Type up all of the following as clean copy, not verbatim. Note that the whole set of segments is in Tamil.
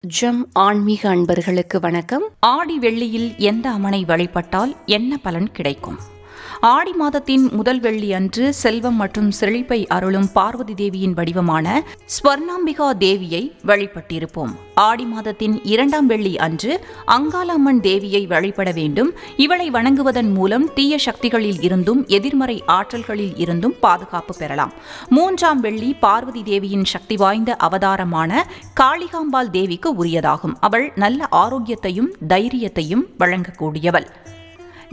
ஜம் ஆன்மீக அன்பர்களுக்கு வணக்கம். ஆடி வெள்ளியில் எந்த அம்மனை வழிபட்டால் என்ன பலன் கிடைக்கும்? ஆடி மாதத்தின் முதல் வெள்ளி அன்று செல்வம் மற்றும் செழிப்பை அருளும் பார்வதி தேவியின் வடிவமான ஸ்வர்ணாம்பிகா தேவியை வழிபட்டிருப்போம். ஆடி மாதத்தின் இரண்டாம் வெள்ளி அன்று அங்காளம்மன் தேவியை வழிபட வேண்டும். இவளை வணங்குவதன் மூலம் தீய சக்திகளில் இருந்தும் எதிர்மறை ஆற்றல்களில் இருந்தும் பாதுகாப்பு பெறலாம். மூன்றாம் வெள்ளி பார்வதி தேவியின் சக்தி வாய்ந்த அவதாரமான காளிகாம்பாள் தேவிக்கு உரியதாகும். அவள் நல்ல ஆரோக்கியத்தையும் தைரியத்தையும் வழங்கக்கூடியவள்.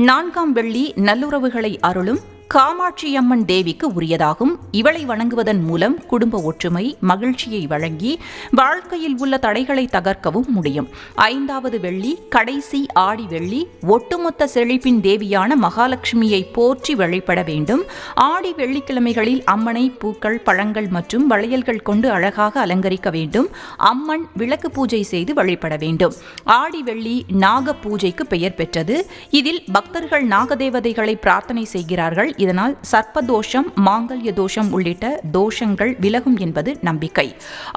நான்காம் வெள்ளி நல்லுறவுகளை அருளும் காமாட்சியம்மன் தேவிக்கு உரியதாகும். இவளை வணங்குவதன் மூலம் குடும்ப ஒற்றுமை மகிழ்ச்சியை வழங்கி வாழ்க்கையில் உள்ள தடைகளை தகர்க்கவும் முடியும். ஐந்தாவது வெள்ளி கடைசி ஆடி வெள்ளி ஒட்டுமொத்த செழிப்பின் தேவியான மகாலட்சுமியை போற்றி வழிபட வேண்டும். ஆடி வெள்ளிக்கிழமைகளில் அம்மனை பூக்கள் பழங்கள் மற்றும் வளையல்கள் கொண்டு அழகாக அலங்கரிக்க வேண்டும். அம்மன் விளக்கு பூஜை செய்து வழிபட வேண்டும். ஆடி வெள்ளி நாக பூஜைக்கு பெயர் பெற்றது. இதில் பக்தர்கள் நாகதேவதைகளை பிரார்த்தனை செய்கிறார்கள். இதனால் சர்ப்பதோஷம் மாங்கல்ய தோஷம் உள்ளிட்ட தோஷங்கள் விலகும் என்பது நம்பிக்கை.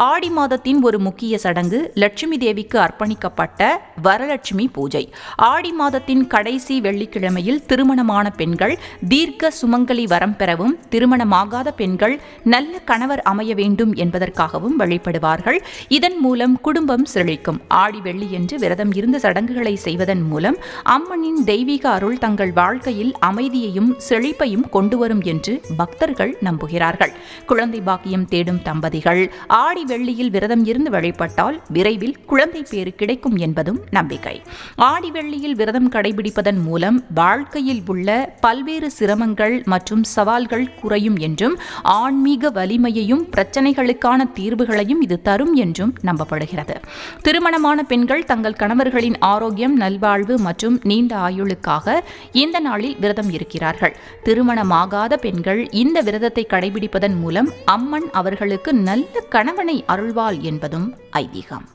ஆடி மாதத்தின் ஒரு முக்கிய சடங்கு லட்சுமி தேவிக்கு அர்ப்பணிக்கப்பட்ட வரலட்சுமி பூஜை. ஆடி மாதத்தின் கடைசி வெள்ளிக்கிழமையில் திருமணமான பெண்கள் தீர்க்க சுமங்கலி வரம் பெறவும் திருமணமாகாத பெண்கள் நல்ல கணவர் அமைய வேண்டும் என்பதற்காகவும் வழிபடுவார்கள். இதன் மூலம் குடும்பம் செழிக்கும். ஆடி வெள்ளியன்று விரதம் இருந்து சடங்குகளை செய்வதன் மூலம் அம்மனின் தெய்வீக அருள் தங்கள் வாழ்க்கையில் அமைதியையும் செழிப்பையும் கொண்டு வரும் என்று பக்தர்கள் நம்புகிறார்கள். குழந்தை பாக்கியம் தேடும் தம்பதிகள் ஆடி வெள்ளியில் விரதம் இருந்து வழிபட்டால் விரைவில் குழந்தை பேறு கிடைக்கும் என்பதும் நம்பிக்கை. ஆடி வெள்ளியில் விரதம் கடைபிடிப்பதன் மூலம் வாழ்க்கையில் உள்ள பல்வேறு சிரமங்கள் மற்றும் சவால்கள் குறையும் என்றும் ஆன்மீக வலிமையையும் பிரச்சனைகளுக்கான தீர்வுகளையும் இது தரும் என்றும் நம்பப்படுகிறது. திருமணமான பெண்கள் தங்கள் கணவர்களின் ஆரோக்கியம் நல்வாழ்வு மற்றும் நீண்ட ஆயுளுக்காக இந்த நாளில் விரதம் இருக்கிறார்கள். திருமணமாகாத பெண்கள் இந்த விரதத்தை கடைபிடிப்பதன் மூலம் அம்மன் அவர்களுக்கு நல்ல கணவனை அருள்வாள் என்பதும் ஐதீகம்.